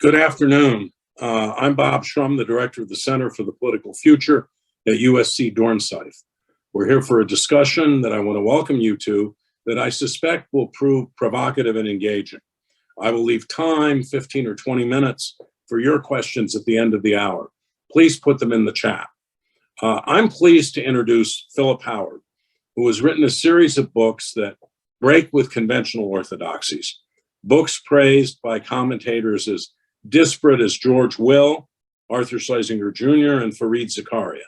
Good afternoon. I'm Bob Shrum, the director of the Center for the Political Future at USC Dornsife. We're here for a discussion that I want to welcome you to that I suspect will prove provocative and engaging. I will leave time, 15 or 20 minutes, for your questions at the end of the hour. Please put them in the chat. I'm pleased to introduce Philip Howard, who has written a series of books that break with conventional orthodoxies. Books praised by commentators as disparate as George Will, Arthur Schlesinger Jr., and Fareed Zakaria.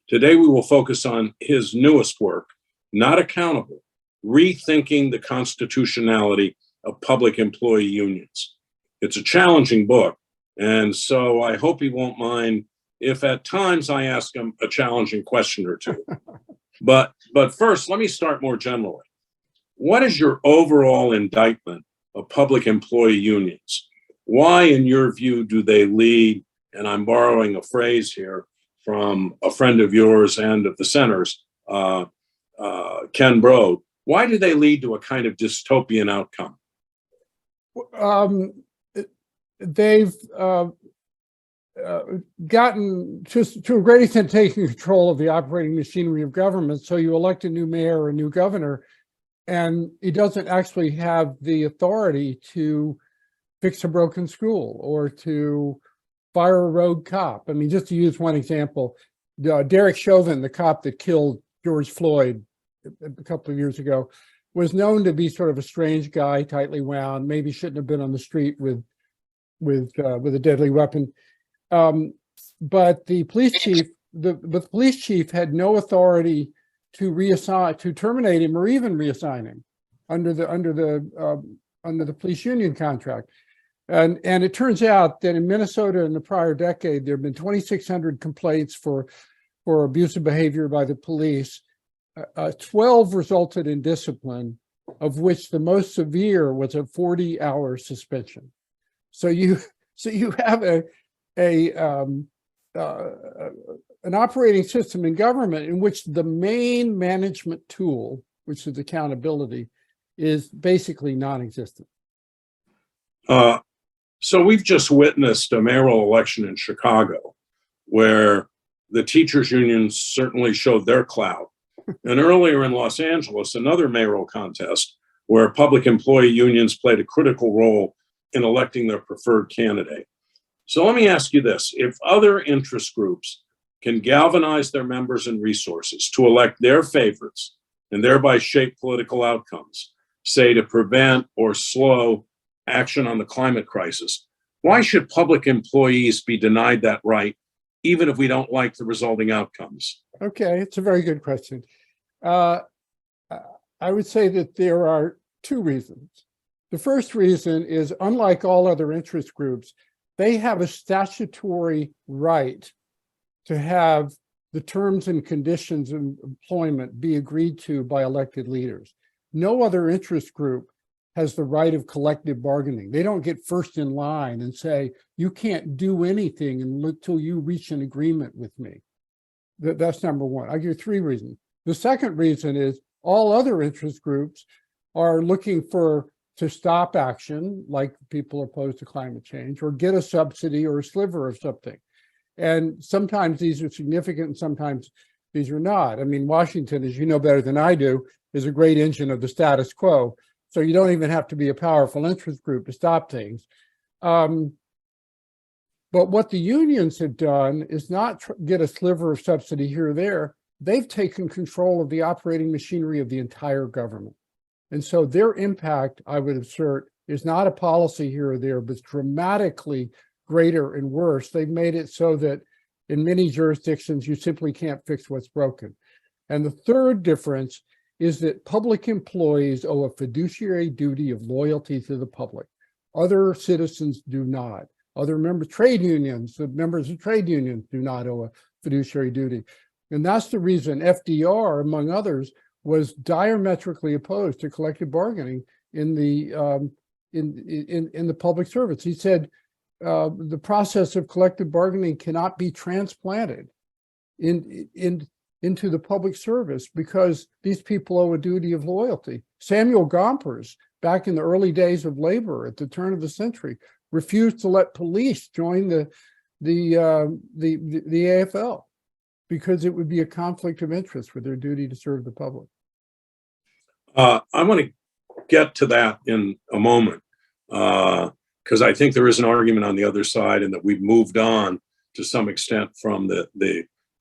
Today we will focus on his newest work, Not Accountable: Rethinking the Constitutionality of Public Employee Unions. It's a challenging book, and so I hope he won't mind if at times I ask him a challenging question or two. But first, let me start more generally. What is your overall indictment of public employee unions? Why, in your view, do they lead, and I'm borrowing a phrase here from a friend of yours and of the Center's, Ken Brode, why do they lead to a kind of dystopian outcome? They've gotten to a great extent taking control of the operating machinery of government. So you elect a new mayor or a new governor, and he doesn't actually have the authority to fix a broken school or to fire a rogue cop. I mean, just to use one example, Derek Chauvin, the cop that killed George Floyd a couple of years ago, was known to be sort of a strange guy, tightly wound, maybe shouldn't have been on the street with a deadly weapon. But the police chief, the police chief had no authority to reassign, to terminate him, or even reassign him under the police union contract. And it turns out that in Minnesota in the prior decade, there have been 2,600 complaints for abusive behavior by the police. 12 resulted in discipline, of which the most severe was a 40-hour suspension. So you have an operating system in government in which the main management tool, which is accountability, is basically non-existent. So we've just witnessed a mayoral election in Chicago where the teachers' unions certainly showed their clout. And earlier in Los Angeles, another mayoral contest where public employee unions played a critical role in electing their preferred candidate. So let me ask you this: if other interest groups can galvanize their members and resources to elect their favorites and thereby shape political outcomes, say to prevent or slow action on the climate crisis, why should public employees be denied that right, even if we don't like the resulting outcomes? Okay, it's a very good question. I would say that there are two reasons. The first reason is, unlike all other interest groups, they have a statutory right to have the terms and conditions of employment be agreed to by elected leaders. No other interest group has the right of collective bargaining. They don't get first in line and say, you can't do anything until you reach an agreement with me. That's number one. I'll give you three reasons. The second reason is all other interest groups are looking to stop action, like people opposed to climate change, or get a subsidy or a sliver of something. And sometimes these are significant and sometimes these are not. I mean, Washington, as you know better than I do, is a great engine of the status quo. So you don't even have to be a powerful interest group to stop things. But what the unions have done is not get a sliver of subsidy here or there. They've taken control of the operating machinery of the entire government. And so their impact, I would assert, is not a policy here or there, but dramatically greater and worse. They've made it so that in many jurisdictions, you simply can't fix what's broken. And the third difference is that public employees owe a fiduciary duty of loyalty to the public. Other citizens do not. Other trade unions, the members of trade unions do not owe a fiduciary duty. And that's the reason FDR, among others, was diametrically opposed to collective bargaining in the public service. He said the process of collective bargaining cannot be transplanted into the public service because these people owe a duty of loyalty. Samuel Gompers, back in the early days of labor at the turn of the century, refused to let police join the AFL because it would be a conflict of interest with their duty to serve the public. I want to get to that in a moment, because I think there is an argument on the other side, and that we've moved on to some extent from the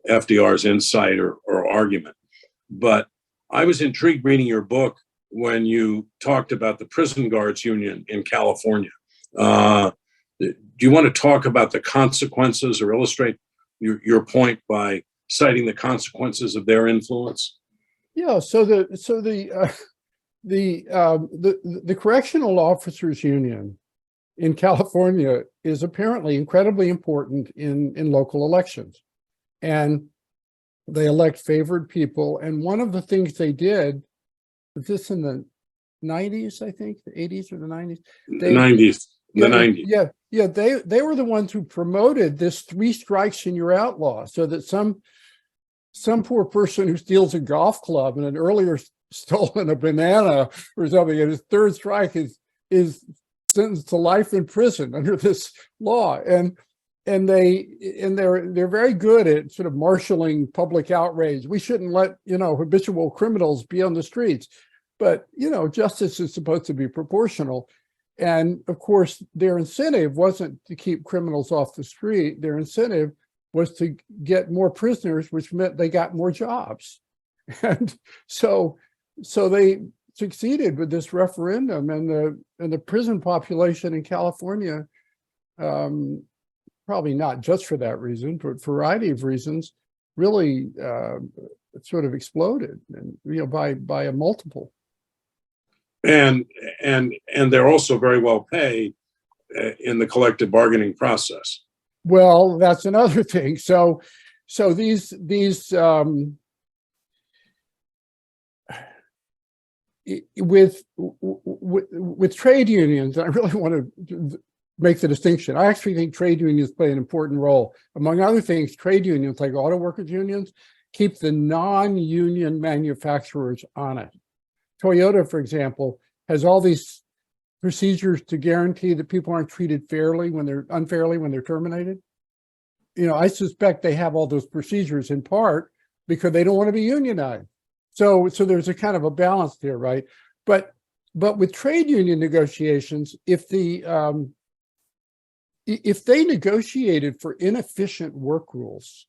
FDR's insight or argument. But I was intrigued reading your book when you talked about the prison guards union in California. Do you want to talk about the consequences or illustrate your point by citing the consequences of their influence? Yeah. So the correctional officers union in California is apparently incredibly important in local elections, and they elect favored people. And one of the things they did, was this in the 90s, I think, the 80s or the 90s? The 90s. The 90s. Yeah. They were the ones who promoted this 3 strikes and you're outlaw, so that some poor person who steals a golf club and had earlier stolen a banana or something, and his 3rd strike is sentenced to life in prison under this law. And they're very good at sort of marshaling public outrage. We shouldn't let, habitual criminals be on the streets, but justice is supposed to be proportional. And of course, their incentive wasn't to keep criminals off the street. Their incentive was to get more prisoners, which meant they got more jobs. And so they succeeded with this referendum, and the prison population in California, probably not just for that reason, but for a variety of reasons, really sort of exploded, and by a multiple. And they're also very well paid in the collective bargaining process. Well, that's another thing. So these with trade unions, I really want to make the distinction. I actually think trade unions play an important role. Among other things, trade unions like auto workers unions keep the non-union manufacturers on it. Toyota, for example, has all these procedures to guarantee that people aren't treated unfairly when they're terminated. I suspect they have all those procedures in part because they don't want to be unionized. So there's a kind of a balance there, right? But with trade union negotiations, if they negotiated for inefficient work rules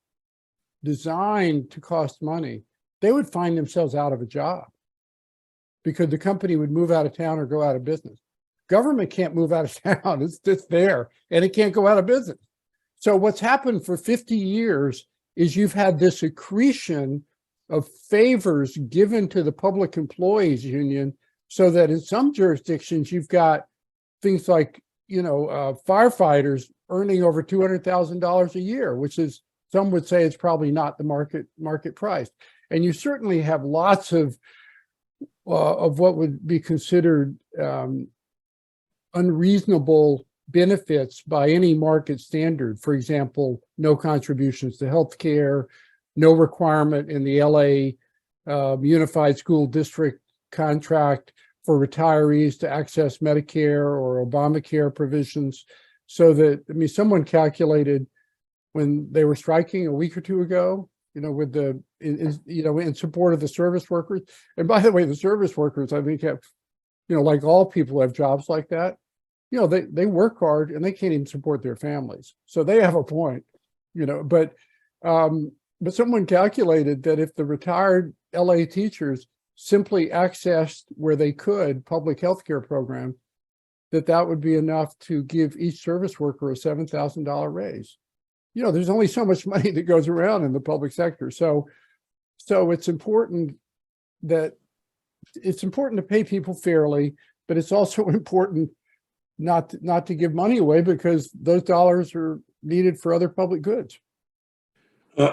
designed to cost money, they would find themselves out of a job because the company would move out of town or go out of business. Government can't move out of town. It's just there, and it can't go out of business. So what's happened for 50 years is you've had this accretion of favors given to the public employees union, so that in some jurisdictions you've got things like, firefighters earning over $200,000 a year, which is, some would say, it's probably not the market price. And you certainly have lots of what would be considered unreasonable benefits by any market standard. For example, no contributions to healthcare, no requirement in the LA Unified School District contract for retirees to access Medicare or Obamacare provisions. So that, someone calculated when they were striking a week or two ago, with in support of the service workers. And by the way, the service workers, I think, have, like all people have jobs like that. They work hard and they can't even support their families. So they have a point, but someone calculated that if the retired LA teachers simply accessed where they could public health care program, that would be enough to give each service worker a $7,000 raise. There's only so much money that goes around in the public sector. So it's important to pay people fairly, but it's also important not to give money away, because those dollars are needed for other public goods.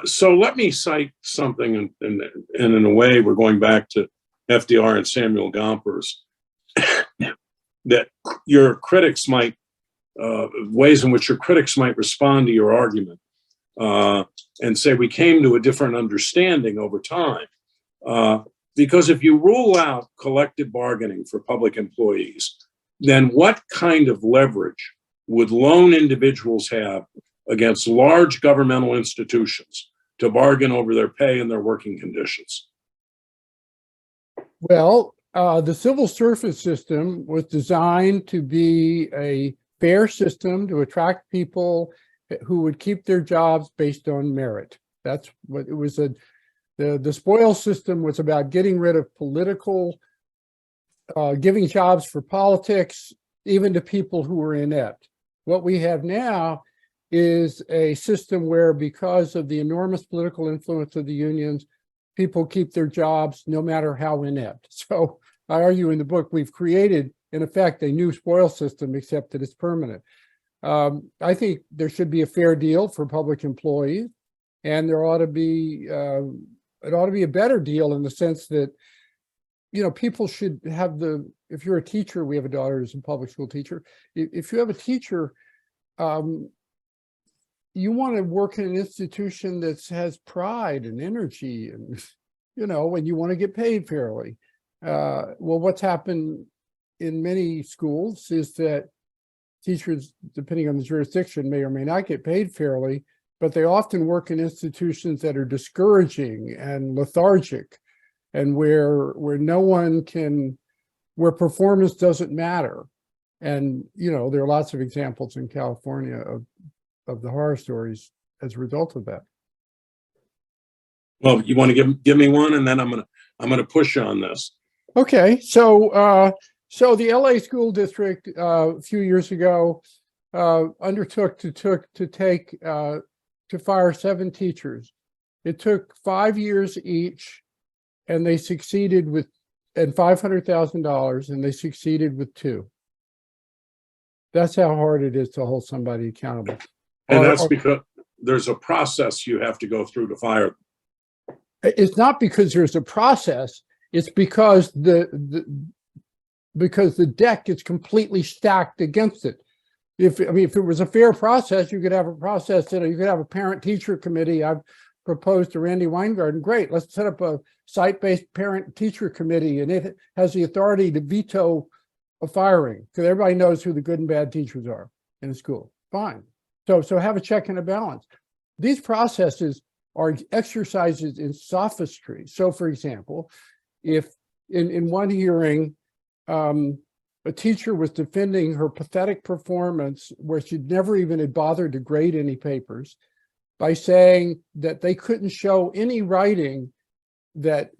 So let me cite something, and in a way, we're going back to FDR and Samuel Gompers, that your critics might, ways in which your critics might respond to your argument, and say we came to a different understanding over time. Because if you rule out collective bargaining for public employees, then what kind of leverage would lone individuals have against large governmental institutions to bargain over their pay and their working conditions? Well, the civil service system was designed to be a fair system to attract people who would keep their jobs based on merit. That's what it was. The spoil system was about getting rid of political, giving jobs for politics, even to people who were inept. What we have now is a system where, because of the enormous political influence of the unions, people keep their jobs no matter how inept. So I argue in the book, we've created, in effect, a new spoil system, except that it's permanent. I think there should be a fair deal for public employees, and there ought to be, it ought to be a better deal in the sense that, you know, people should have if you're a teacher, we have a daughter who's a public school teacher. If you have a teacher, you want to work in an institution that has pride and energy, and, you know, and you want to get paid fairly. Well, what's happened in many schools is that teachers, depending on the jurisdiction, may or may not get paid fairly, but they often work in institutions that are discouraging and lethargic, and where no one can, where performance doesn't matter. And, you know, there are lots of examples in California of the horror stories as a result of that. Well, you want to give me one, and then I'm gonna push you on this. Okay, so the LA school district a few years ago undertook to fire 7 teachers. It took 5 years each, and they succeeded with, and $500,000, and they succeeded with 2. That's how hard it is to hold somebody accountable. And that's because there's a process you have to go through to fire them. It's not because there's a process. It's because the deck is completely stacked against it. If it was a fair process, you could have a process, you know, you could have a parent-teacher committee. I've proposed to Randy Weingarten, great, let's set up a site-based parent-teacher committee, and it has the authority to veto a firing, because everybody knows who the good and bad teachers are in a school. Fine. So have a check and a balance. These processes are exercises in sophistry. So, for example, if in one hearing, a teacher was defending her pathetic performance where she'd never even had bothered to grade any papers by saying that they couldn't show any writing that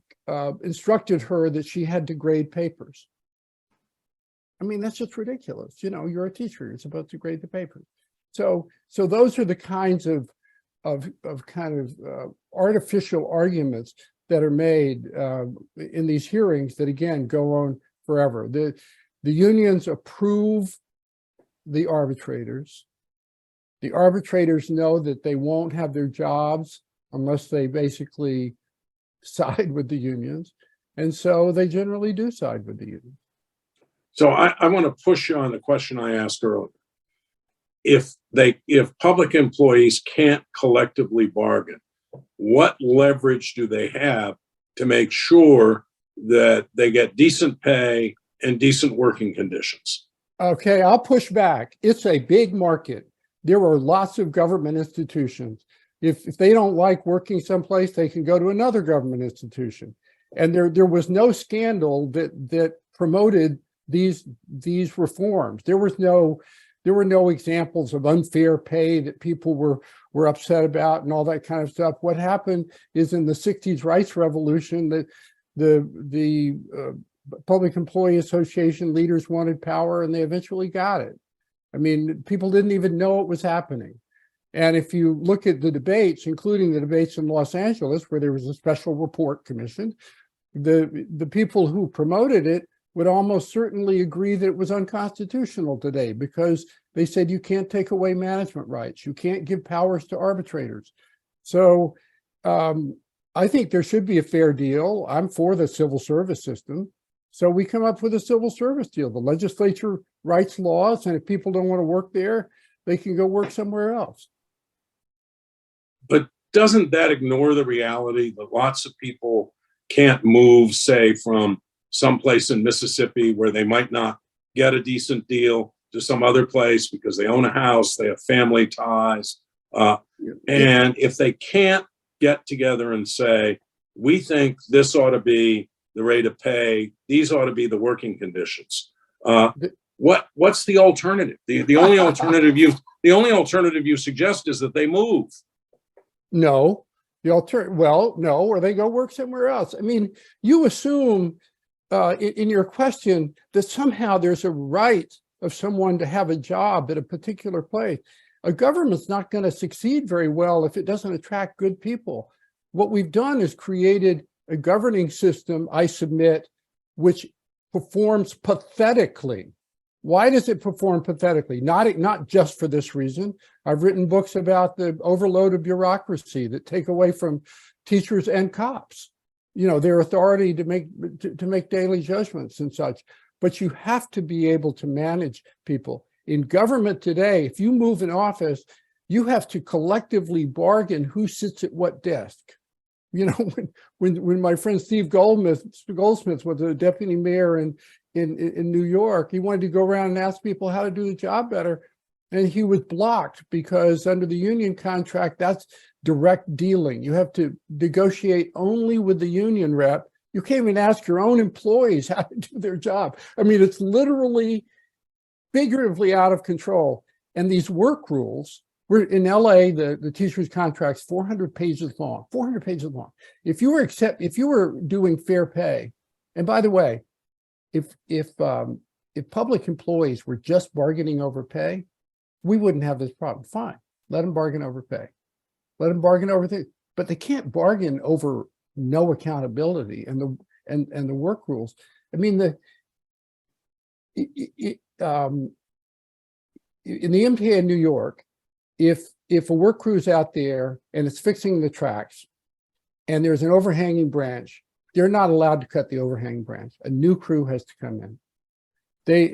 instructed her that she had to grade papers. I mean, that's just ridiculous. You know, you're a teacher, you're supposed to grade the papers. So those are the kinds of artificial arguments that are made in these hearings that, again, go on forever. The unions approve the arbitrators. The arbitrators know that they won't have their jobs unless they basically side with the unions. And so they generally do side with the unions. So I want to push you on the question I asked earlier. If public employees can't collectively bargain, what leverage do they have to make sure that they get decent pay and decent working conditions? Okay, I'll push back. It's a big market. There are lots of government institutions. If they don't like working someplace, they can go to another government institution. And there was no scandal that promoted these reforms. There were no examples of unfair pay that people were upset about and all that kind of stuff. What happened is, in the 60s rights revolution, that the Public Employee Association leaders wanted power, and they eventually got it. I mean, people didn't even know it was happening. And if you look at the debates, including the debates in Los Angeles, where there was a special report commission, the people who promoted it would almost certainly agree that it was unconstitutional today, because they said you can't take away management rights. You can't give powers to arbitrators. So I think there should be a fair deal. I'm for the civil service system. So we come up with a civil service deal. The legislature writes laws, and if people don't want to work there, they can go work somewhere else. But doesn't that ignore the reality that lots of people can't move, say, from someplace in Mississippi where they might not get a decent deal to some other place because they own a house, they have family ties. And if they can't get together and say, we think this ought to be the rate of pay, these ought to be the working conditions. What's the alternative? The only alternative you suggest is that they move. No, no, or they go work somewhere else. I mean, you assume in your question that somehow there's a right of someone to have a job at a particular place. A government's not going to succeed very well if it doesn't attract good people. What we've done is created a governing system, I submit, which performs pathetically. Why does it perform pathetically? Not just for this reason. I've written books about the overload of bureaucracy that take away from teachers and cops, their authority to make daily judgments and such. But you have to be able to manage people. In government today, if you move an office, you have to collectively bargain who sits at what desk. When my friend Steve Goldsmith was a deputy mayor in New York, he wanted to go around and ask people how to do the job better. And he was blocked because under the union contract, that's direct dealing. You have to negotiate only with the union rep. You can't even ask your own employees how to do their job. I mean, it's literally figuratively out of control. And these work rules, we're in LA, the teacher's contract's 400 pages long, 400 pages long. If you were doing fair pay, and by the way, if public employees were just bargaining over pay, we wouldn't have this problem. Fine, let them bargain over pay. Let them bargain over things, but they can't bargain over no accountability and the work rules. I mean, in the MTA in New York, if a work crew's out there and it's fixing the tracks and there's an overhanging branch, they're not allowed to cut the overhanging branch. A new crew has to come in. They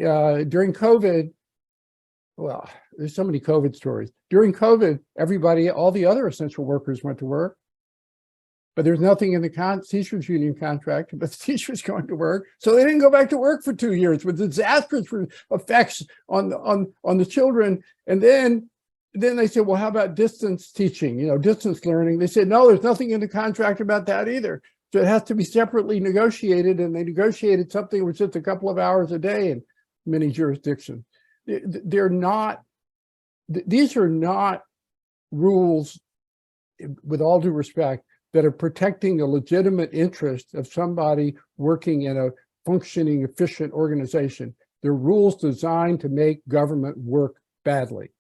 during COVID, well, there's so many COVID stories. During COVID, all the other essential workers went to work, but there's nothing in the teachers union contract about the teachers going to work. So they didn't go back to work for 2 years with disastrous effects on the children. And then they said, well, how about distance teaching, distance learning? They said, no, there's nothing in the contract about that either. So it has to be separately negotiated. And they negotiated something which is just a couple of hours a day in many jurisdictions. These are not rules, with all due respect, that are protecting the legitimate interest of somebody working in a functioning, efficient organization. They're rules designed to make government work badly.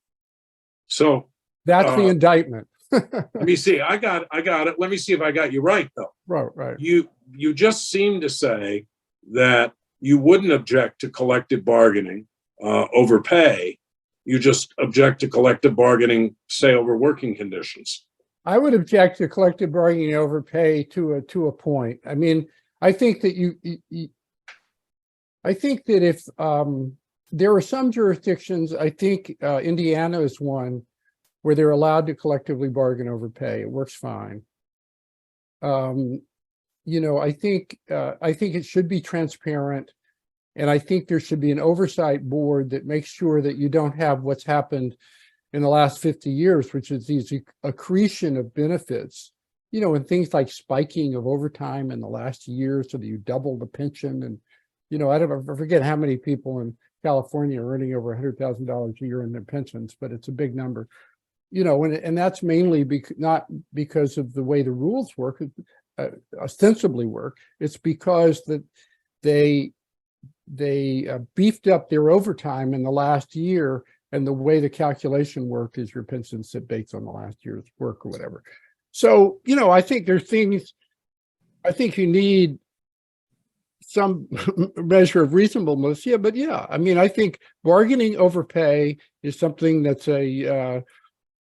So that's the indictment. Let me see. I got it. Let me see if I got you right, though. Right. You just seem to say that you wouldn't object to collective bargaining over pay. You just object to collective bargaining, say, over working conditions. I would object to collective bargaining over pay to a point. I mean, I think that if there are some jurisdictions, I think Indiana is one, where they're allowed to collectively bargain over pay. It works fine. I think it should be transparent, and I think there should be an oversight board that makes sure that you don't have what's happened in the last 50 years, which is these accretion of benefits, and things like spiking of overtime in the last year so that you double the pension. And, I forget how many people in California are earning over $100,000 a year in their pensions, but it's a big number. And that's mainly not because of the way the rules work, ostensibly work. It's because that they beefed up their overtime in the last year, and the way the calculation worked is your pension sit based on the last year's work or whatever. So, I think there's things, I think you need some measure of reasonableness. Yeah, but I think bargaining over pay is something that's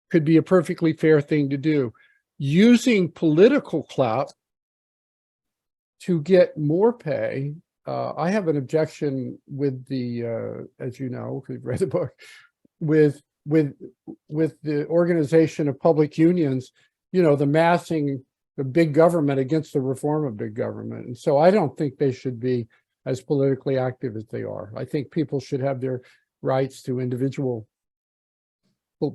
could be a perfectly fair thing to do. Using political clout to get more pay, I have an objection with the, as you know, if you've read the book, with the organization of public unions, the massing the big government against the reform of big government. And so I don't think they should be as politically active as they are. I think people should have their rights to individual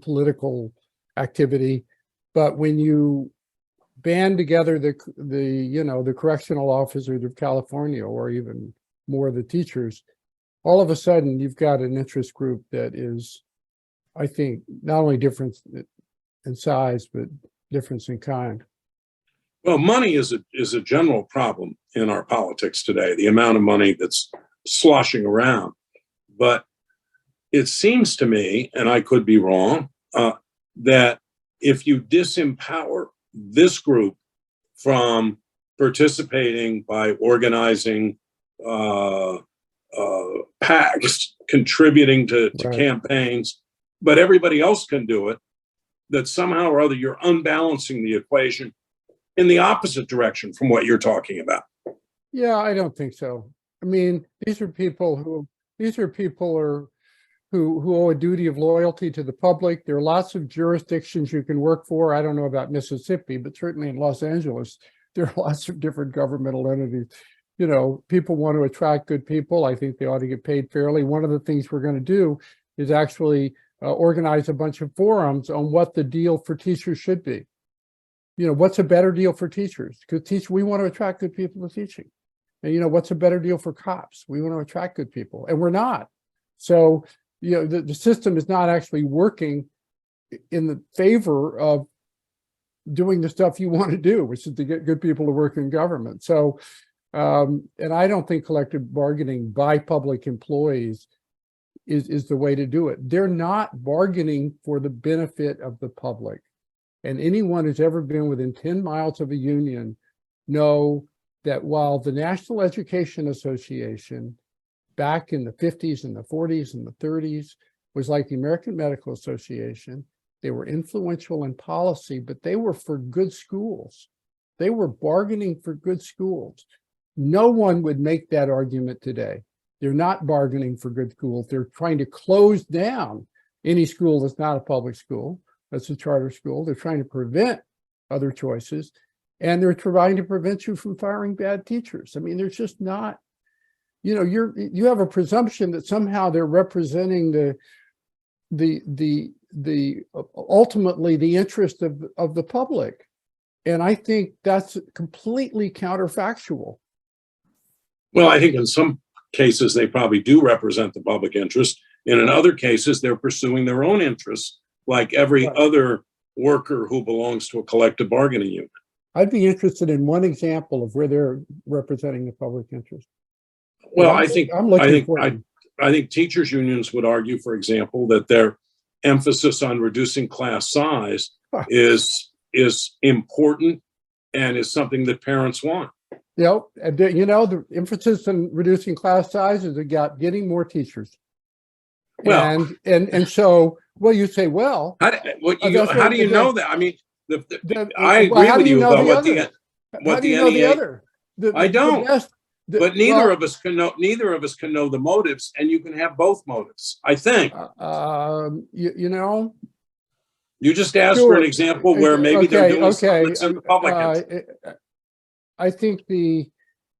political activity. But when you band together the correctional officers of California, or even more the teachers, all of a sudden you've got an interest group that is, I think, not only different in size, but difference in kind. Well, money is a general problem in our politics today, the amount of money that's sloshing around. But it seems to me, and I could be wrong, that if you disempower this group from participating by organizing PACs, contributing to Right. campaigns, but everybody else can do it, that somehow or other you're unbalancing the equation in the opposite direction from what you're talking about. Yeah, I don't think so. I mean, these are people who owe a duty of loyalty to the public. There are lots of jurisdictions you can work for. I don't know about Mississippi, but certainly in Los Angeles, there are lots of different governmental entities. You know, people want to attract good people. I think they ought to get paid fairly. One of the things we're going to do is actually organize a bunch of forums on what the deal for teachers should be. You know, what's a better deal for teachers? Because we want to attract good people to teaching. And, you know, what's a better deal for cops? We want to attract good people, and we're not. So, you know, the system is not actually working in the favor of doing the stuff you want to do, which is to get good people to work in government. So, and I don't think collective bargaining by public employees is the way to do it. They're not bargaining for the benefit of the public. And anyone who's ever been within 10 miles of a union know that while the National Education Association back in the 50s and the 40s and the 30s was like the American Medical Association, they were influential in policy, but they were for good schools. They were bargaining for good schools. No one would make that argument today. They're not bargaining for good schools. They're trying to close down any school that's not a public school, that's a charter school. They're trying to prevent other choices, and they're trying to prevent you from firing bad teachers. I mean, there's just not, you know, you have a presumption that somehow they're representing the ultimately the interest of the public. And I think that's completely counterfactual. Well, I think in some cases, they probably do represent the public interest. And in other cases, they're pursuing their own interests, like every other worker who belongs to a collective bargaining unit. I'd be interested in one example of where they're representing the public interest. Well, I think teachers unions would argue, for example, that their emphasis on reducing class size is important and is something that parents want. You know, the emphasis on reducing class size is about getting more teachers. Well, and so, well, you say, well, how do you know that? I mean, I agree with you about what the NEA. I don't. But neither of us can know. Neither of us can know the motives, and you can have both motives. I think. You know. You just asked for an example where maybe they're doing something that's in the public interest. I think the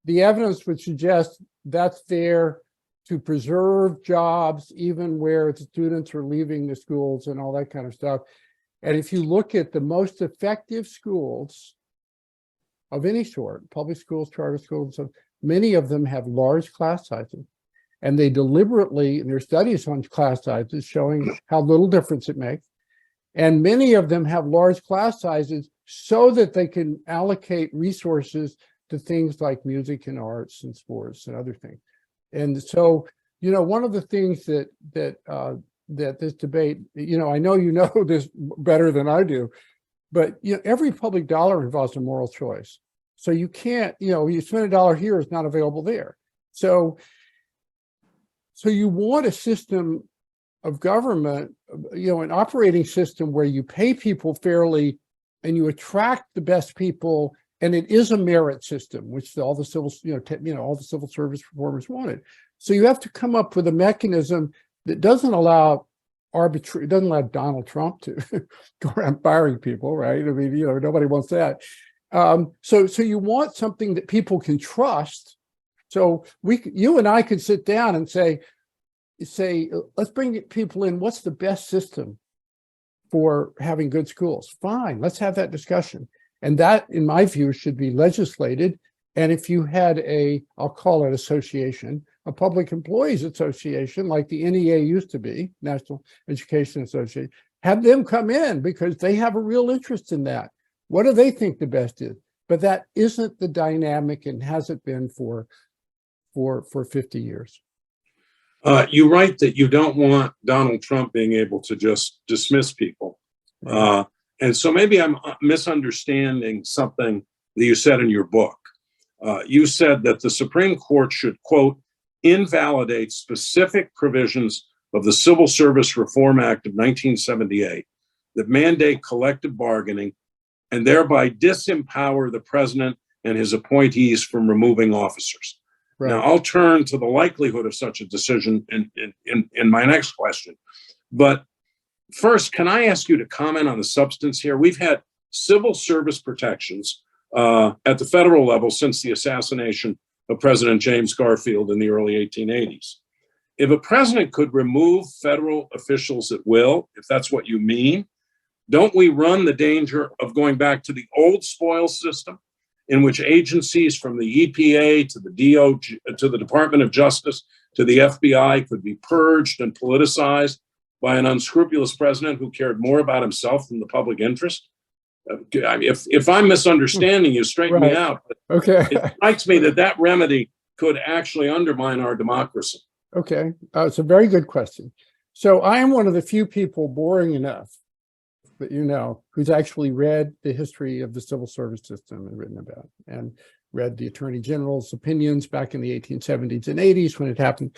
evidence would suggest that's there to preserve jobs, even where the students are leaving the schools and all that kind of stuff. And if you look at the most effective schools of any sort, public schools, charter schools, many of them have large class sizes. And they deliberately, and there are studies on class sizes showing how little difference it makes. And many of them have large class sizes so that they can allocate resources to things like music and arts and sports and other things. And so, you know, one of the things that this debate, you know, I know you know this better than I do, but you know, every public dollar involves a moral choice. So you can't, you know, you spend a dollar here, it's not available there. So you want a system of government, you know, an operating system where you pay people fairly and you attract the best people, and it is a merit system, which all the civil, all the civil service reformers wanted. So you have to come up with a mechanism that doesn't allow it doesn't allow Donald Trump to go around firing people, right? I mean, you know, nobody wants that. So you want something that people can trust. So you and I could sit down and say, say, let's bring people in. What's the best system for having good schools? Fine, let's have that discussion. And that, in my view, should be legislated. And if you had I'll call it association, a public employees association, like the NEA used to be, National Education Association, have them come in because they have a real interest in that. What do they think the best is? But that isn't the dynamic and hasn't been for 50 years. You write that you don't want Donald Trump being able to just dismiss people. And so maybe I'm misunderstanding something that you said in your book. You said that the Supreme Court should, quote, invalidate specific provisions of the Civil Service Reform Act of 1978 that mandate collective bargaining and thereby disempower the president and his appointees from removing officers. Right. Now, I'll turn to the likelihood of such a decision in my next question. But first, can I ask you to comment on the substance here? We've had civil service protections at the federal level since the assassination of President James Garfield in the early 1880s. If a president could remove federal officials at will, if that's what you mean, don't we run the danger of going back to the old spoils system in which agencies from the EPA to the DOJ, to the Department of Justice, to the FBI could be purged and politicized by an unscrupulous president who cared more about himself than the public interest? I mean, if I'm misunderstanding you, straighten me out. But okay. It strikes me that remedy could actually undermine our democracy. Okay, it's a very good question. So I am one of the few people, boring enough, that you know, who's actually read the history of the civil service system and written about it, and read the Attorney General's opinions back in the 1870s and 80s when it happened.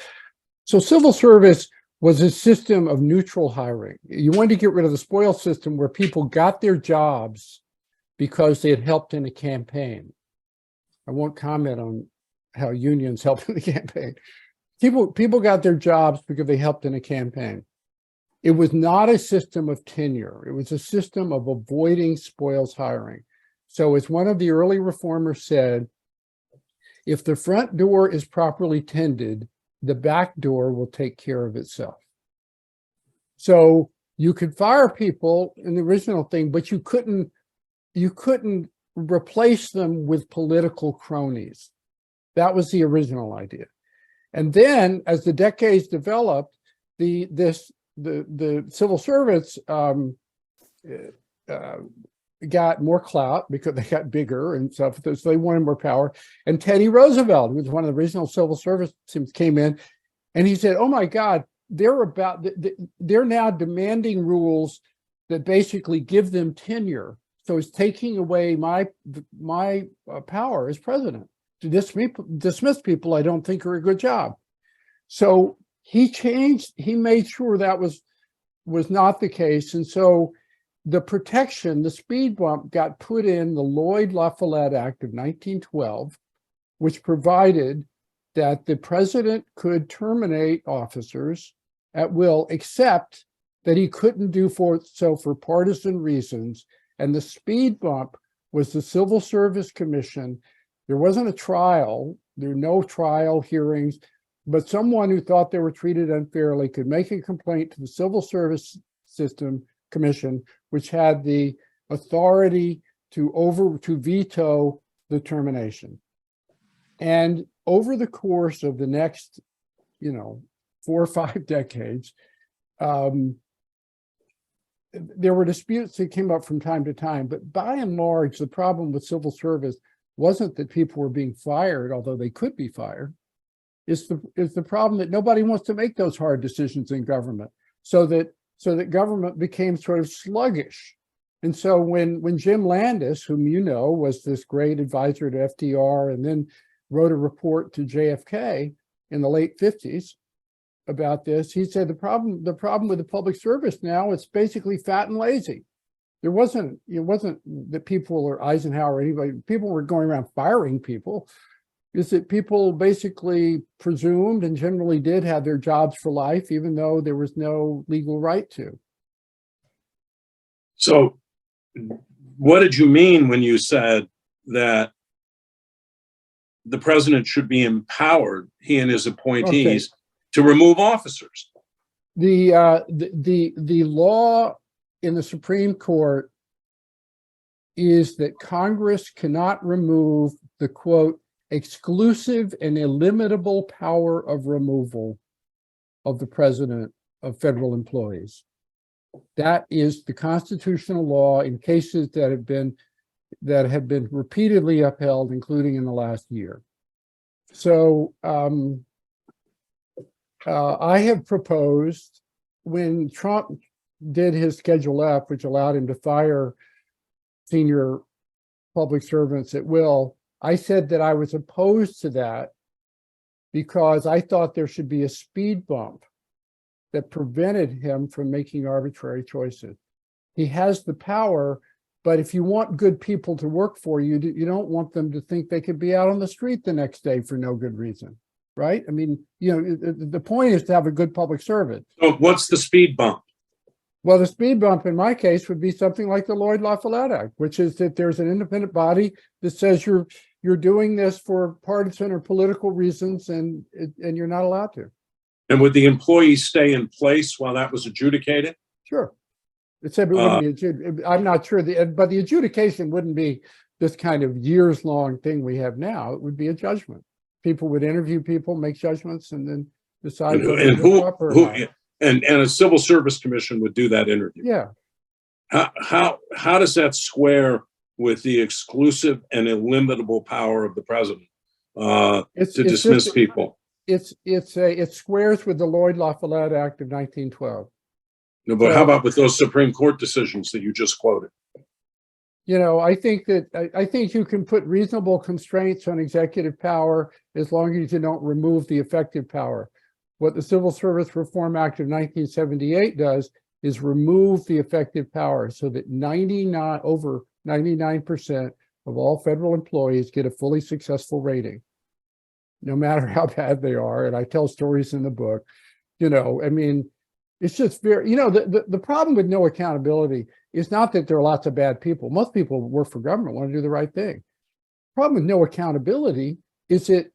So civil service was a system of neutral hiring. You wanted to get rid of the spoils system where people got their jobs because they had helped in a campaign. I won't comment on how unions helped in the campaign. People got their jobs because they helped in a campaign. It was not a system of tenure. It was a system of avoiding spoils hiring. So as one of the early reformers said, if the front door is properly tended, the back door will take care of itself. So you could fire people in the original thing, but you couldn't replace them with political cronies. That was the original idea. And then as the decades developed, the civil servants got more clout because they got bigger and stuff, so they wanted more power. And Teddy Roosevelt, who was one of the original civil service teams, came in and he said, oh my God, they're now demanding rules that basically give them tenure. So it's taking away my power as president to dismiss people I don't think are a good job. So he made sure that was not the case. And so the protection, the speed bump got put in the Lloyd-La Follette Act of 1912, which provided that the president could terminate officers at will, except that he couldn't do so for partisan reasons. And the speed bump was the Civil Service Commission. There wasn't a trial. There were no trial hearings, but someone who thought they were treated unfairly could make a complaint to the Civil Service System Commission, which had the authority to veto the termination. And over the course of the next, 4 or 5 decades, there were disputes that came up from time to time, but by and large, the problem with civil service wasn't that people were being fired, although they could be fired. It's the problem that nobody wants to make those hard decisions in government, so that government became sort of sluggish. And so when Jim Landis, whom you know was this great advisor to FDR and then wrote a report to JFK in the late 50s about this, he said the problem with the public service now, it's basically fat and lazy. It wasn't that people or Eisenhower or anybody, people were going around firing people. Is that people basically presumed and generally did have their jobs for life, even though there was no legal right to. So what did you mean when you said that the president should be empowered, he and his appointees, to remove officers. The law in the Supreme Court is that Congress cannot remove the quote exclusive and illimitable power of removal of the president of federal employees. That is the constitutional law in cases that have been repeatedly upheld, including in the last year. So I have proposed, when Trump did his Schedule F, which allowed him to fire senior public servants at will, I said that I was opposed to that because I thought there should be a speed bump that prevented him from making arbitrary choices. He has the power, but if you want good people to work for you, you don't want them to think they could be out on the street the next day for no good reason, right? I mean, the point is to have a good public servant. So what's the speed bump? Well, the speed bump in my case would be something like the Lloyd LaFollette Act, which is that there's an independent body that says you're doing this for partisan or political reasons, and you're not allowed to. And would the employees stay in place while that was adjudicated? Sure. It said it wouldn't be I'm not sure, but the adjudication wouldn't be this kind of years-long thing we have now. It would be a judgment. People would interview people, make judgments, and then decide. And a civil service commission would do that interview. Yeah. How does that square with the exclusive and illimitable power of the president to dismiss people? It squares with the Lloyd LaFollette Act of 1912. No, but how about with those Supreme Court decisions that you just quoted? I think you can put reasonable constraints on executive power as long as you don't remove the effective power. What the Civil Service Reform Act of 1978 does is remove the effective power so that over 99% of all federal employees get a fully successful rating, no matter how bad they are. And I tell stories in the book. I mean, it's just very, the problem with no accountability is not that there are lots of bad people. Most people who work for government want to do the right thing. The problem with no accountability is it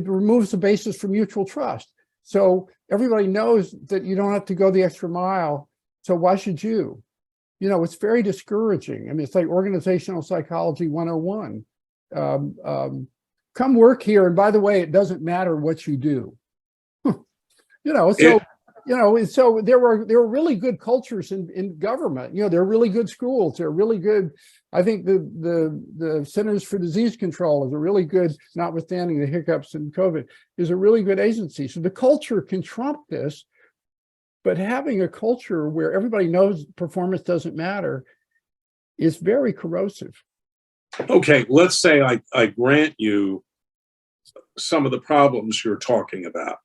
removes the basis for mutual trust. So everybody knows that you don't have to go the extra mile. So why should you? It's very discouraging. I mean, it's like organizational psychology 101. Come work here, and by the way, it doesn't matter what you do. So there were really good cultures in government. There are really good schools. There are really good. I think the Centers for Disease Control is a really good, notwithstanding the hiccups in COVID, is a really good agency. So the culture can trump this, but having a culture where everybody knows performance doesn't matter is very corrosive. Okay, let's say I grant you some of the problems you're talking about.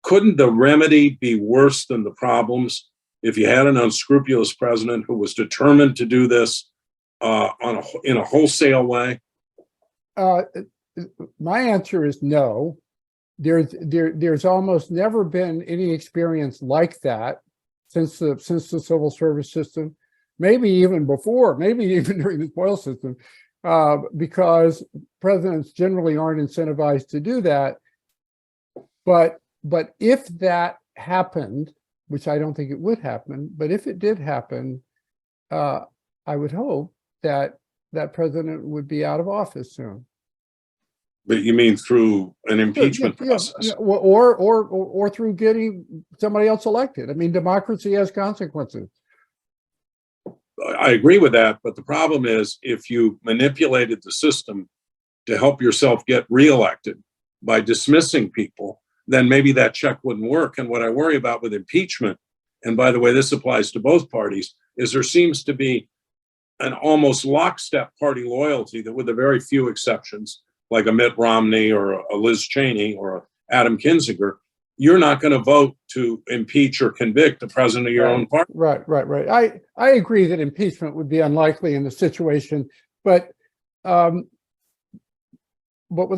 Couldn't the remedy be worse than the problems if you had an unscrupulous president who was determined to do this in a wholesale way? My answer is no. There's almost never been any experience like that since the civil service system. Maybe even before, maybe even during the spoils system, because presidents generally aren't incentivized to do that. But if that happened, which I don't think it would happen, but if it did happen, I would hope that that president would be out of office soon. But you mean through an impeachment process? Yeah, or through getting somebody else elected. I mean, democracy has consequences. I agree with that, but the problem is if you manipulated the system to help yourself get reelected by dismissing people, then maybe that check wouldn't work. And what I worry about with impeachment, and by the way, this applies to both parties, is there seems to be an almost lockstep party loyalty that, with a very few exceptions, like a Mitt Romney or a Liz Cheney or a Adam Kinzinger, you're not going to vote to impeach or convict the president of your own party. Right. I agree that impeachment would be unlikely in the situation, but with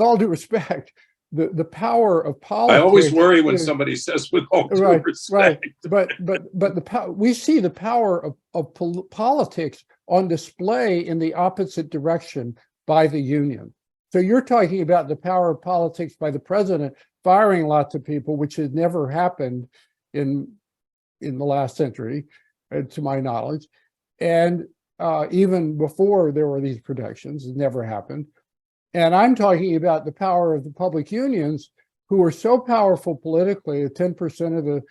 all due respect, the power of politics. I always worry when somebody says with all due respect. Right. But we see the power of politics on display in the opposite direction by the union. So you're talking about the power of politics by the president firing lots of people, which has never happened in the last century, to my knowledge. And even before there were these protections, it never happened. And I'm talking about the power of the public unions, who are so powerful politically, 10% of the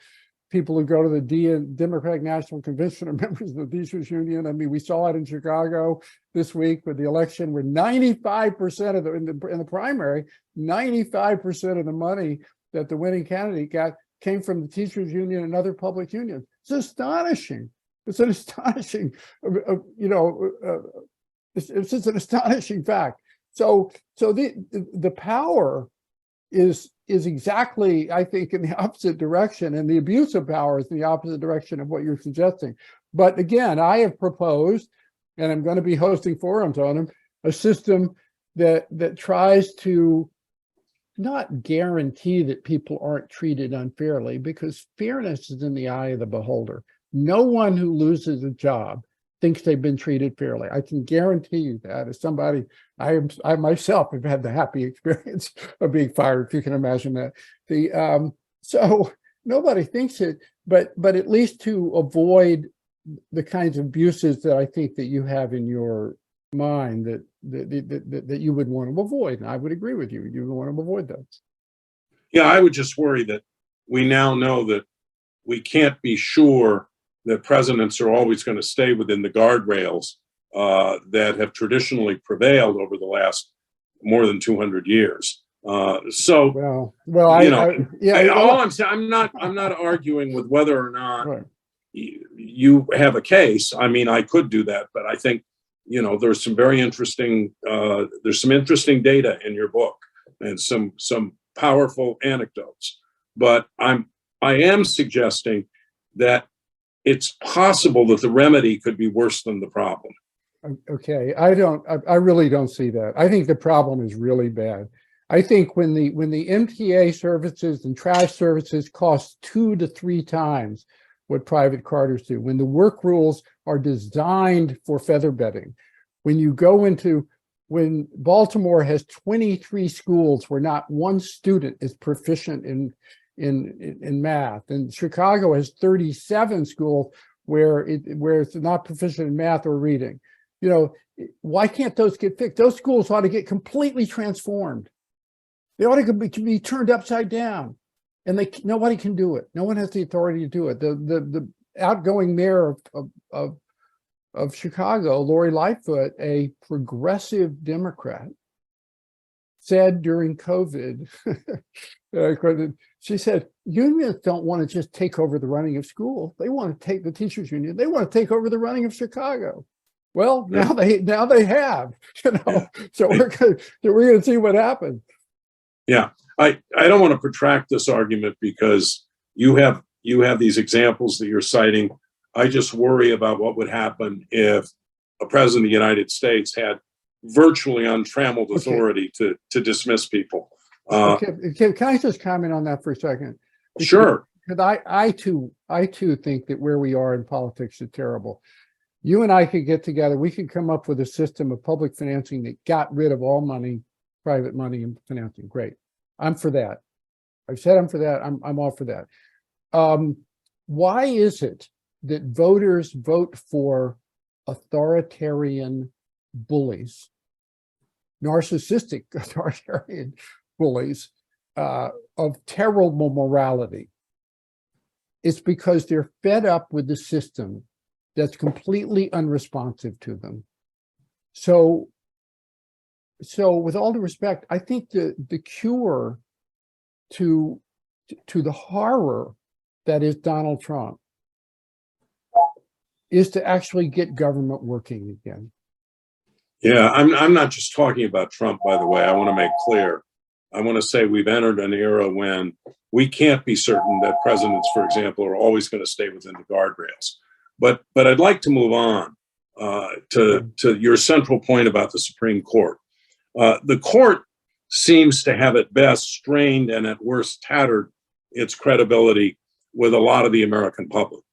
people who go to the Democratic National Convention are members of the teachers union. I mean, we saw it in Chicago this week with the election, where 95% of in the primary, 95% of the money that the winning candidate got came from the teachers union and other public unions. It's astonishing. It's an astonishing, it's just an astonishing fact. So the power is exactly, I think, in the opposite direction, and the abuse of power is in the opposite direction of what you're suggesting. But again, I have proposed, and I'm going to be hosting forums on them, a system that tries to not guarantee that people aren't treated unfairly, because fairness is in the eye of the beholder. No one who loses a job thinks they've been treated fairly. I can guarantee you that. As somebody, I myself have had the happy experience of being fired, if you can imagine that. So nobody thinks it, but at least to avoid the kinds of abuses that I think that you have in your mind that you would want to avoid. And I would agree with you. You would want to avoid those. Yeah, I would just worry that we now know that we can't be sure that presidents are always going to stay within the guardrails that have traditionally prevailed over the last more than 200 years. I'm not arguing with whether or not right. you have a case. I mean, I could do that, but I think, there's some very interesting, there's some interesting data in your book and some powerful anecdotes. But I am suggesting that it's possible that the remedy could be worse than the problem. Okay, I really don't see that. I think the problem is really bad. I think when the MTA services and trash services cost 2 to 3 times what private charters do, when the work rules are designed for feather bedding, when Baltimore has 23 schools where not one student is proficient in math, and Chicago has 37 schools where it's not proficient in math or reading. Why can't those get fixed? Those schools ought to get completely transformed. They ought to be turned upside down, and nobody can do it. No one has the authority to do it. The outgoing mayor of Chicago, Lori Lightfoot, a progressive Democrat, said during COVID, she said, unions don't want to just take over the running of school. They want to take the teachers union. They want to take over the running of Chicago. Well, now they have, so we're going to see what happens. Yeah, I don't want to protract this argument because you have these examples that you're citing. I just worry about what would happen if a president of the United States had virtually untrammeled authority to dismiss people. Can I just comment on that for a second? Sure. Because I too think that where we are in politics is terrible. You and I could get together. We could come up with a system of public financing that got rid of all money, private money and financing. Great. I'm for that. I've said I'm for that. I'm all for that. Why is it that voters vote for authoritarian bullies, narcissistic authoritarian bullies of terrible morality? It's because they're fed up with the system that's completely unresponsive to them. So with all due respect, I think the cure to the horror that is Donald Trump is to actually get government working again. Yeah, I'm not just talking about Trump, by the way. I want to make clear. I want to say we've entered an era when we can't be certain that presidents, for example, are always going to stay within the guardrails. But I'd like to move on to your central point about the Supreme Court. The court seems to have at best strained and at worst tattered its credibility with a lot of the American public.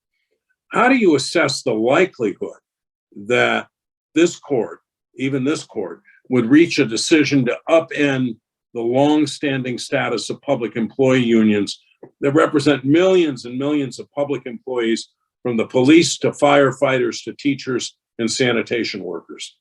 How do you assess the likelihood that this court, even this court, would reach a decision to upend the long-standing status of public employee unions that represent millions and millions of public employees, from the police to firefighters to teachers and sanitation workers?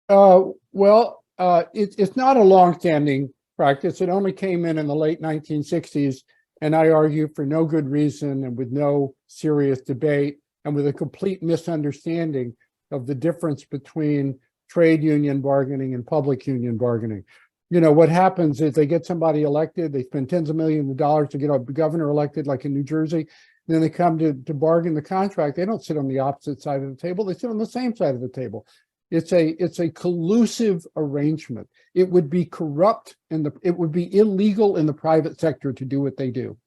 It's not a long-standing practice. It only came in the late 1960s, and I argue for no good reason and with no serious debate and with a complete misunderstanding of the difference between trade union bargaining and public union bargaining. What happens is they get somebody elected, they spend tens of millions of dollars to get a governor elected, like in New Jersey, and then they come to bargain the contract. They don't sit on the opposite side of the table, they sit on the same side of the table. It's a collusive arrangement. It would be corrupt it would be illegal in the private sector to do what they do,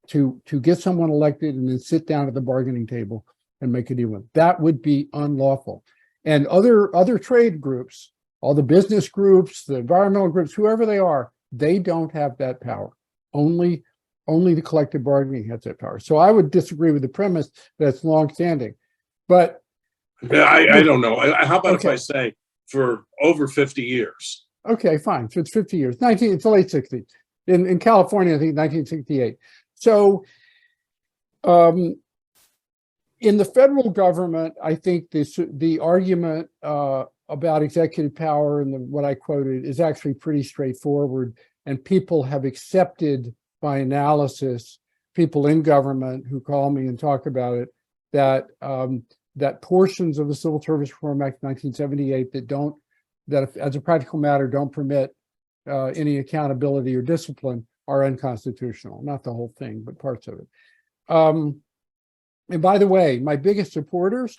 to get someone elected and then sit down at the bargaining table and make a deal with. That would be unlawful. And other trade groups, all the business groups, the environmental groups, whoever they are, they don't have that power. Only the collective bargaining has that power. So I would disagree with the premise that it's longstanding. But I don't know. How about if I say for over 50 years? Okay, fine. So it's 50 years. It's the late 60s. In California, I think 1968. So in the federal government, I think the argument about executive power and what I quoted is actually pretty straightforward. And people have accepted by analysis, people in government who call me and talk about it, that portions of the Civil Service Reform Act of 1978 that as a practical matter don't permit any accountability or discipline are unconstitutional. Not the whole thing, but parts of it. And by the way, my biggest supporters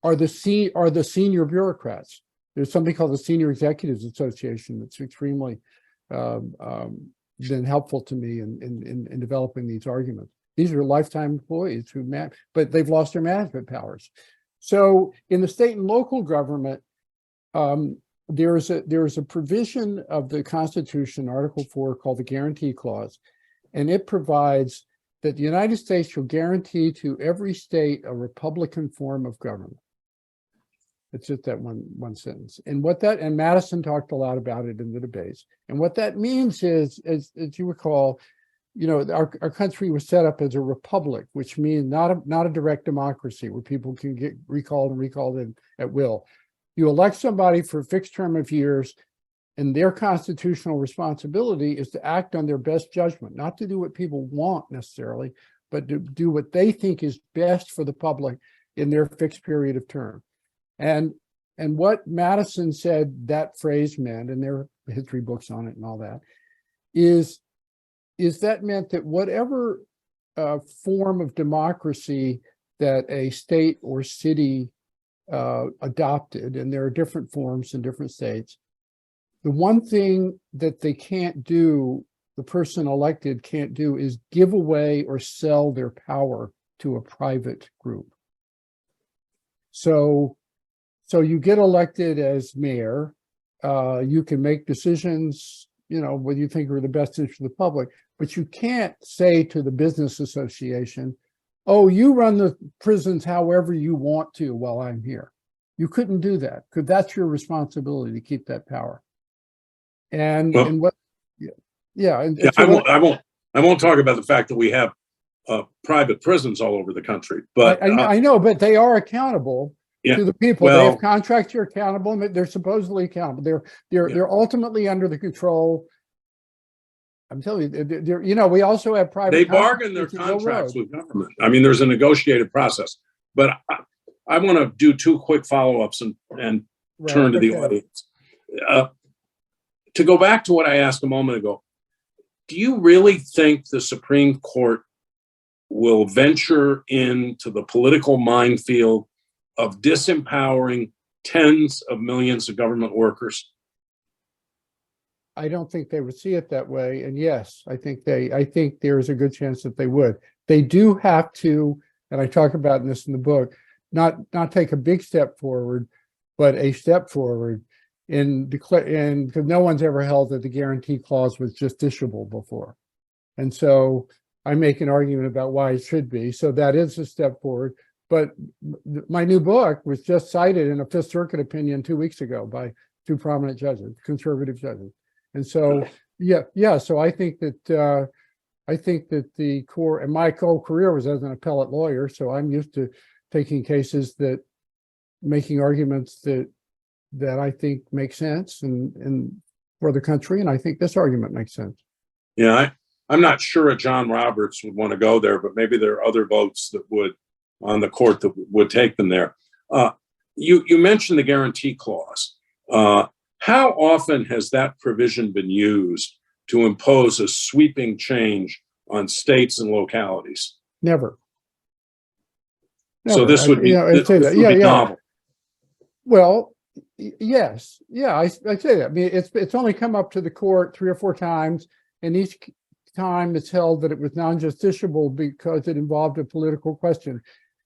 are the senior bureaucrats. There's something called the Senior Executives Association that's extremely been helpful to me in developing these arguments. These are lifetime employees but they've lost their management powers. So in the state and local government, there is a provision of the Constitution, Article 4, called the Guarantee Clause, and it provides that the United States shall guarantee to every state a Republican form of government. It's just that one sentence. And Madison talked a lot about it in the debates. And what that means is, as you recall, our country was set up as a republic, which means not a direct democracy where people can get recalled at will. You elect somebody for a fixed term of years, and their constitutional responsibility is to act on their best judgment, not to do what people want necessarily, but to do what they think is best for the public in their fixed period of term. And what Madison said that phrase meant, and there are history books on it and all that, is that meant that whatever form of democracy that a state or city adopted, and there are different forms in different states, the one thing that they can't do, the person elected can't do, is give away or sell their power to a private group. So you get elected as mayor, you can make decisions, what you think are the best interest of the public, but you can't say to the business association, oh, you run the prisons however you want to while I'm here. You couldn't do that, because that's your responsibility to keep that power. I won't talk about the fact that we have private prisons all over the country, but I know, but they are accountable to the people. They have contracts. You're accountable, and they're supposedly accountable. They're ultimately under the control. I'm telling you, we also have private. They bargain their contracts with government. I mean, there's a negotiated process. But I want to do two quick follow-ups and turn to the audience. To go back to what I asked a moment ago, do you really think the Supreme Court will venture into the political minefield of disempowering tens of millions of government workers? I don't think they would see it that way. And yes, I think there is a good chance that they would. They do have to, and I talk about this in the book, not take a big step forward, but a step forward in declare, because no one's ever held that the guarantee clause was justiciable before. And so I make an argument about why it should be. So that is a step forward. But my new book was just cited in a Fifth Circuit opinion 2 weeks ago by two prominent judges, conservative judges. And so, yeah. So I think that the core, and my whole career was as an appellate lawyer, so I'm used to taking cases that making arguments that I think make sense and for the country, and I think this argument makes sense. Yeah, I'm not sure a John Roberts would want to go there, but maybe there are other votes that would on the court that would take them there. You mentioned the guarantee clause. How often has that provision been used to impose a sweeping change on states and localities? Never. So this would be, this would be novel. Well, yes, yeah, I say that. I mean, it's only come up to the court 3 or 4 times, and each time it's held that it was non-justiciable because it involved a political question.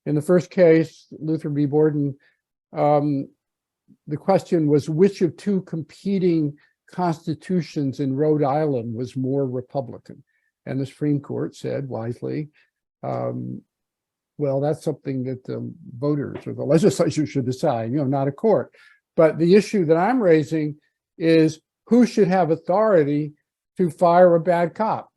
In the first case, Luther v. Borden, the question was which of 2 competing constitutions in Rhode Island was more Republican, and the Supreme Court said wisely, well, that's something that the voters or the legislature should decide, not a court. But the issue that I'm raising is who should have authority to fire a bad cop?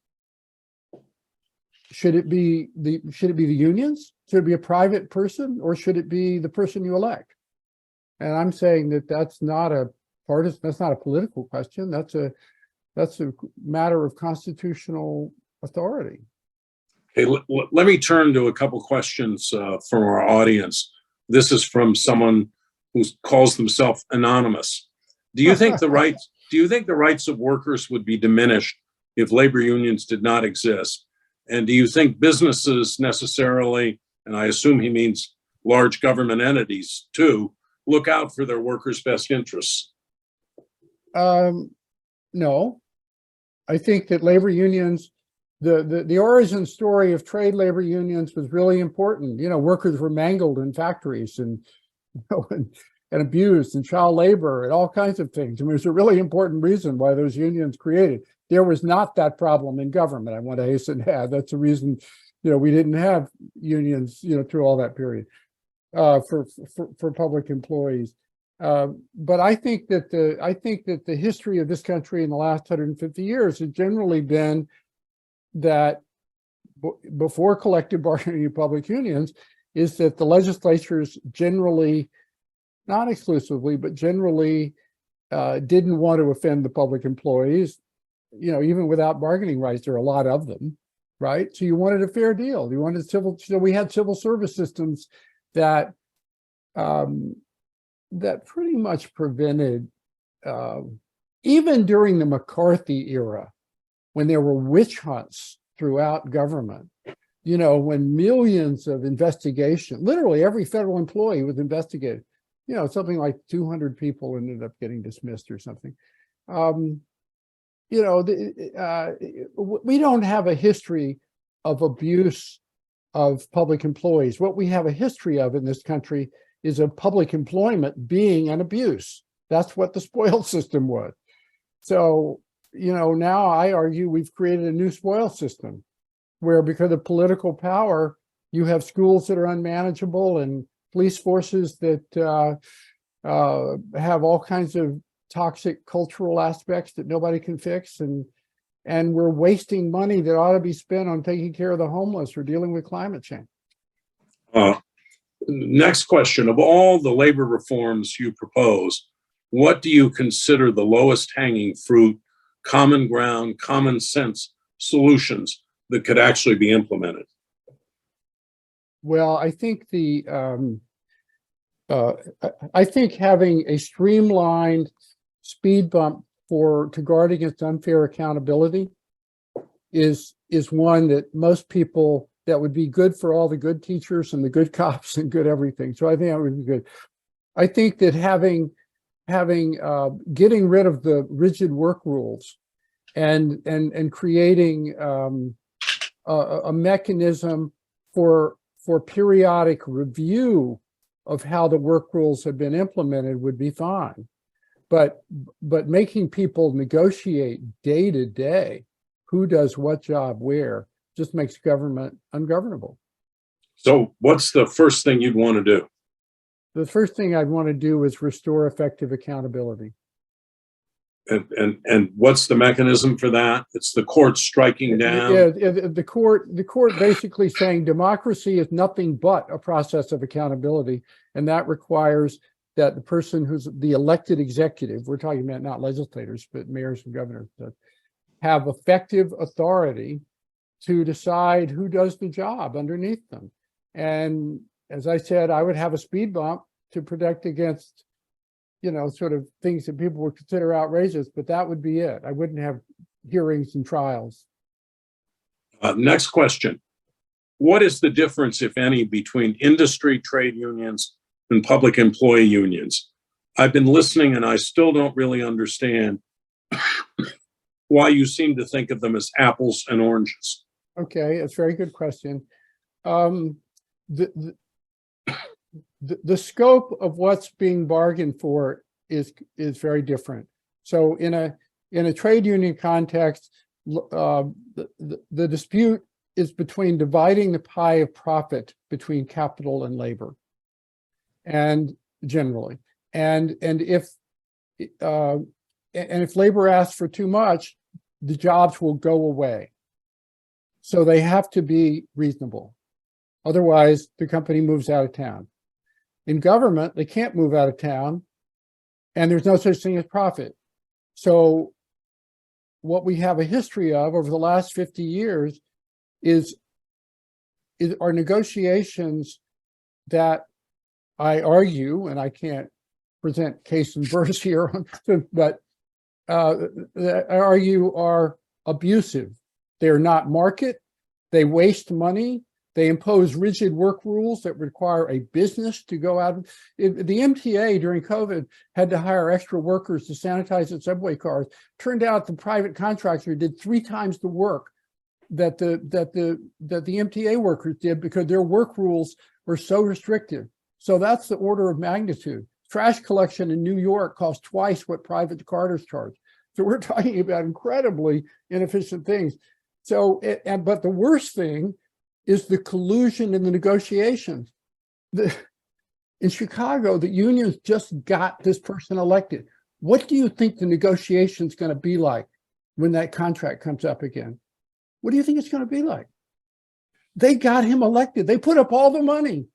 Should it be the unions? Should it be a private person, or should it be the person you elect? And I'm saying that that's not a partisan, that's not a political question. That's a matter of constitutional authority. Okay, let me turn to a couple questions from our audience. This is from someone who calls themselves anonymous. Do you think the rights of workers would be diminished if labor unions did not exist? And do you think businesses necessarily, and I assume he means large government entities too, look out for their workers' best interests? No. I think that labor unions, the origin story of trade labor unions was really important. Workers were mangled in factories and abused, and child labor and all kinds of things. I mean, it's a really important reason why those unions created. There was not that problem in government. I want to hasten to add that's the reason, we didn't have unions, through all that period for public employees. But I think that the history of this country in the last 150 years has generally been that before collective bargaining of public unions is that the legislatures generally, not exclusively, but generally didn't want to offend the public employees. Even without bargaining rights, there are a lot of them, right? So you wanted a fair deal. You wanted so we had civil service systems that that pretty much prevented, even during the McCarthy era, when there were witch hunts throughout government, when millions of investigations, literally every federal employee was investigated, something like 200 people ended up getting dismissed or something. We don't have a history of abuse of public employees. What we have a history of in this country is of public employment being an abuse. That's what the spoils system was. So, now I argue we've created a new spoils system where, because of political power, you have schools that are unmanageable and police forces that have all kinds of toxic cultural aspects that nobody can fix, and we're wasting money that ought to be spent on taking care of the homeless or dealing with climate change. Next question. Of all the labor reforms you propose, what do you consider the lowest hanging fruit, common ground, common sense solutions that could actually be implemented? Well, I think I think having a streamlined speed bump to guard against unfair accountability is one that most people, that would be good for all the good teachers and the good cops and good everything. So I think that would be good. I think that getting rid of the rigid work rules and creating a mechanism for periodic review of how the work rules have been implemented would be fine. But making people negotiate day to day who does what job where just makes government ungovernable. So what's the first thing you'd want to do? The first thing I'd want to do is restore effective accountability. And what's the mechanism for that? It's the court striking down. Yeah, the court basically saying democracy is nothing but a process of accountability, and that requires that the person who's the elected executive, we're talking about not legislators, but mayors and governors, have effective authority to decide who does the job underneath them. And as I said, I would have a speed bump to protect against, sort of things that people would consider outrageous, but that would be it. I wouldn't have hearings and trials. Next question. What is the difference, if any, between industry trade unions and public employee unions? I've been listening and I still don't really understand why you seem to think of them as apples and oranges. Okay, that's a very good question. The scope of what's being bargained for is very different. So in a trade union context, the dispute is between dividing the pie of profit between capital and labor, and generally, and if labor asks for too much, the jobs will go away. So they have to be reasonable. Otherwise, the company moves out of town. In government, they can't move out of town, and there's no such thing as profit. So what we have a history of over the last 50 years is our negotiations that I argue, and I can't present case and verse here, but that I argue are abusive. They're not market, they waste money, they impose rigid work rules that require a business to go out. The MTA during COVID had to hire extra workers to sanitize the subway cars. Turned out the private contractor did 3 times the work that the MTA workers did because their work rules were so restrictive. So that's the order of magnitude. Trash collection in New York costs twice what private cars charge. So we're talking about incredibly inefficient things. So, but the worst thing is the collusion in the negotiations. In Chicago, the unions just got this person elected. What do you think the negotiation is going to be like when that contract comes up again? What do you think it's going to be like? They got him elected. They put up all the money.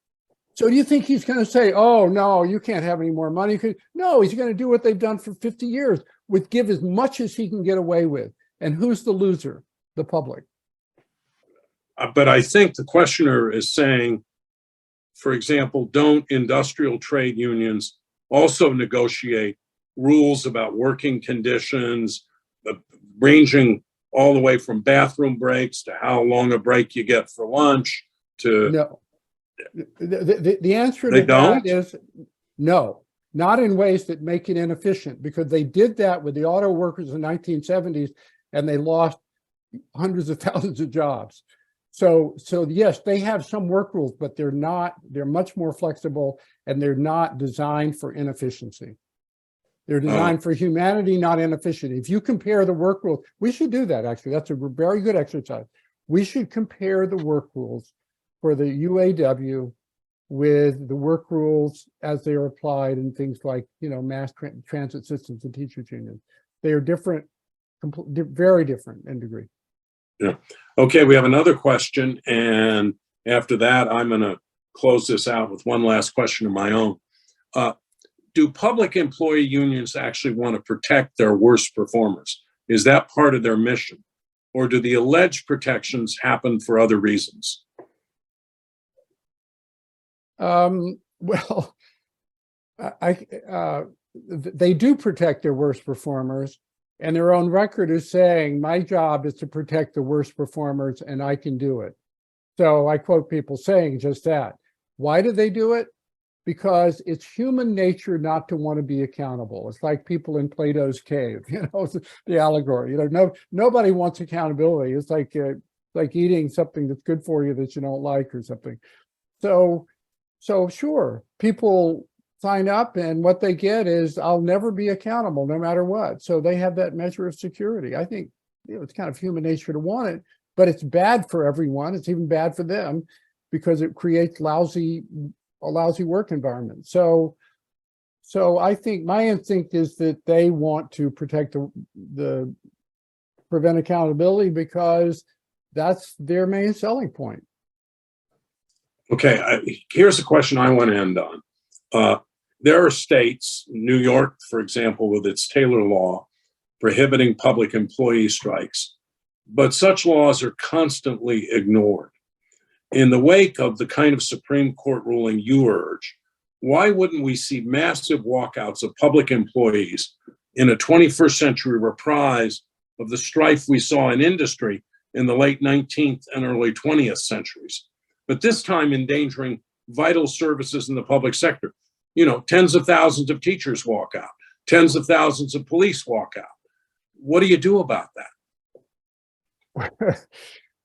So do you think he's going to say, oh, no, you can't have any more money? No, he's going to do what they've done for 50 years, with give as much as he can get away with. And who's the loser? The public. But I think the questioner is saying, for example, don't industrial trade unions also negotiate rules about working conditions, ranging all the way from bathroom breaks to how long a break you get for lunch to... No. The answer to that is no, not in ways that make it inefficient, because they did that with the auto workers in the 1970s and they lost hundreds of thousands of jobs. So yes, they have some work rules, but they're much more flexible, and they're not designed for inefficiency. They're designed for humanity, not inefficiency. If you compare the work rules, we should do that actually. That's a very good exercise. We should compare the work rules for the UAW with the work rules as they are applied in things like, mass transit systems and teachers unions. They are different, very different in degree. Yeah. Okay, we have another question, and after that, I'm going to close this out with one last question of my own. Do public employee unions actually want to protect their worst performers? Is that part of their mission? Or do the alleged protections happen for other reasons? Well, they do protect their worst performers, and their own record is saying, my job is to protect the worst performers, and I can do it. So I quote people saying just that. Why do they do it? Because it's human nature not to want to be accountable. It's like people in Plato's cave, the allegory. Nobody wants accountability. It's like eating something that's good for you that you don't like or something. So sure, people sign up, and what they get is, I'll never be accountable no matter what. So they have that measure of security. I think it's kind of human nature to want it, but it's bad for everyone. It's even bad for them because it creates a lousy work environment. So So I think my instinct is that they want to protect the prevent accountability because that's their main selling point. Okay, here's a question I want to end on. There are states, New York, for example, with its Taylor law, prohibiting public employee strikes, but such laws are constantly ignored. In the wake of the kind of Supreme Court ruling you urge, why wouldn't we see massive walkouts of public employees in a 21st century reprise of the strife we saw in industry in the late 19th and early 20th centuries, but this time endangering vital services in the public sector? You know, tens of thousands of teachers walk out, tens of thousands of police walk out. What do you do about that?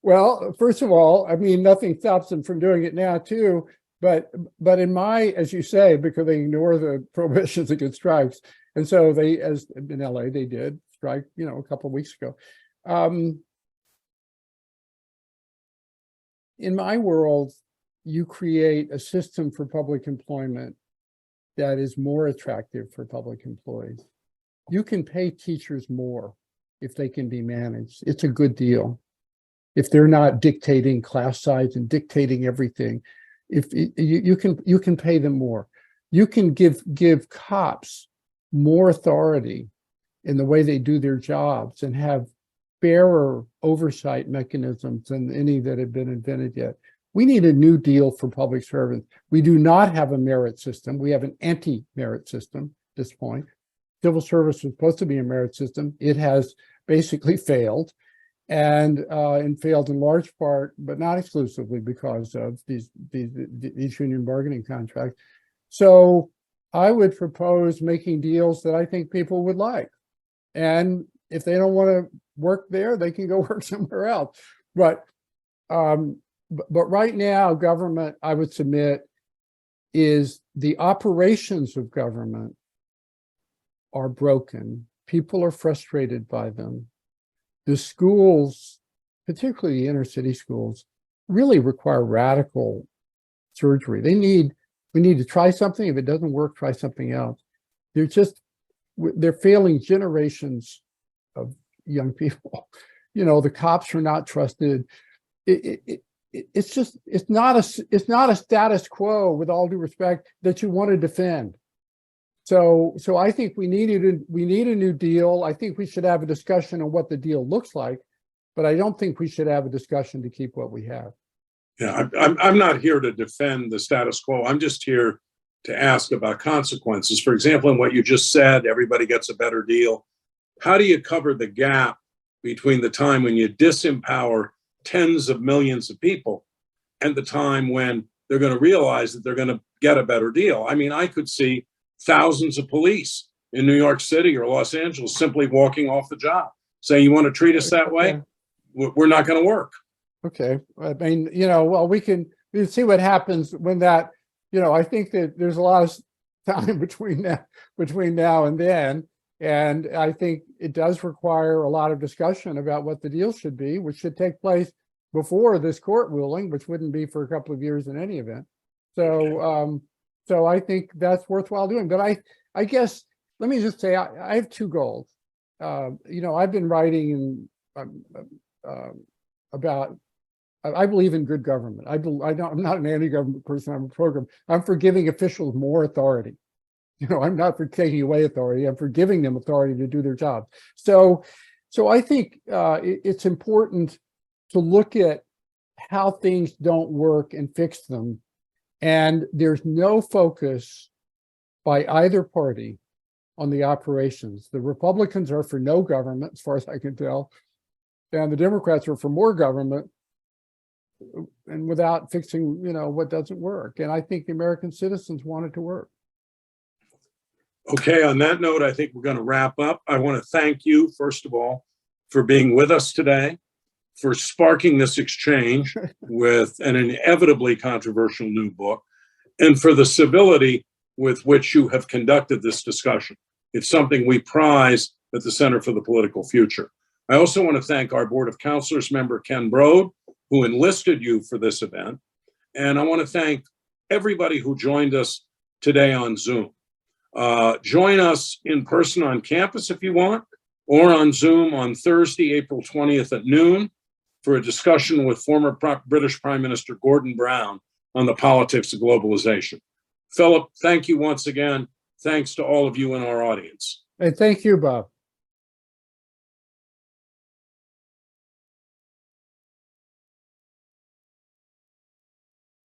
Well, first of all, I mean, nothing stops them from doing it now too. But in my, as you say, because they ignore the prohibitions against strikes, and so they, as in LA, they did strike, you know, a couple of weeks ago. In my world, you create a system for public employment that is more attractive for public employees. You can pay teachers more if they can be managed. It's a good deal. If they're not dictating class size and dictating everything, if you can pay them more. You can give cops more authority in the way they do their jobs and have fairer oversight mechanisms than any that have been invented yet. We need a new deal for public servants. We do not have a merit system. We have an anti-merit system at this point. Civil service was supposed to be a merit system. It has basically failed, and failed in large part, but not exclusively, because of these union bargaining contracts. So I would propose making deals that I think people would like. And if they don't want to work there, they can go work somewhere else. But right now, government, I would submit, is the operations of government are broken. People are frustrated by them. The schools, particularly the inner city schools, really require radical surgery. We need to try something. If it doesn't work, try something else. They're failing generations of young people. You know, the cops are not trusted. It's not a status quo, with all due respect, that you want to defend. So I think we need a new deal. I think we should have a discussion on what the deal looks like, but I don't think we should have a discussion to keep what we have. Yeah, I'm not here to defend the status quo. I'm just here to ask about consequences. For example, in what you just said, everybody gets a better deal. How do you cover the gap between the time when you disempower tens of millions of people and the time when they're going to realize that they're going to get a better deal? I mean, I could see thousands of police in New York City or Los Angeles simply walking off the job, saying, you want to treat us that way? We're not going to work. Okay. I mean, you know, well, we can see what happens when that, you know, I think that there's a lot of time between now and then. And I think it does require a lot of discussion about what the deal should be, which should take place before this court ruling, which wouldn't be for a couple of years in any event. So I think that's worthwhile doing. But I guess, let me just say, I have two goals. You know, I've been writing about, I believe in good government. I'm not an anti-government person, I'm a program. I'm for giving officials more authority. You know, I'm not for taking away authority, I'm for giving them authority to do their job. So I think it's important to look at how things don't work and fix them. And there's no focus by either party on the operations. The Republicans are for no government, as far as I can tell, and the Democrats are for more government, and without fixing, you know, what doesn't work. And I think the American citizens want it to work. Okay, on that note, I think we're going to wrap up. I want to thank you, first of all, for being with us today, for sparking this exchange with an inevitably controversial new book, and for the civility with which you have conducted this discussion. It's something we prize at the Center for the Political Future. I also want to thank our Board of Councilors member, Ken Brode, who enlisted you for this event. And I want to thank everybody who joined us today on Zoom. Join us in person on campus if you want, or on Zoom on Thursday, April 20th at noon for a discussion with former British Prime Minister Gordon Brown on the politics of globalization. Philip, thank you once again. Thanks to all of you in our audience. And thank you, Bob.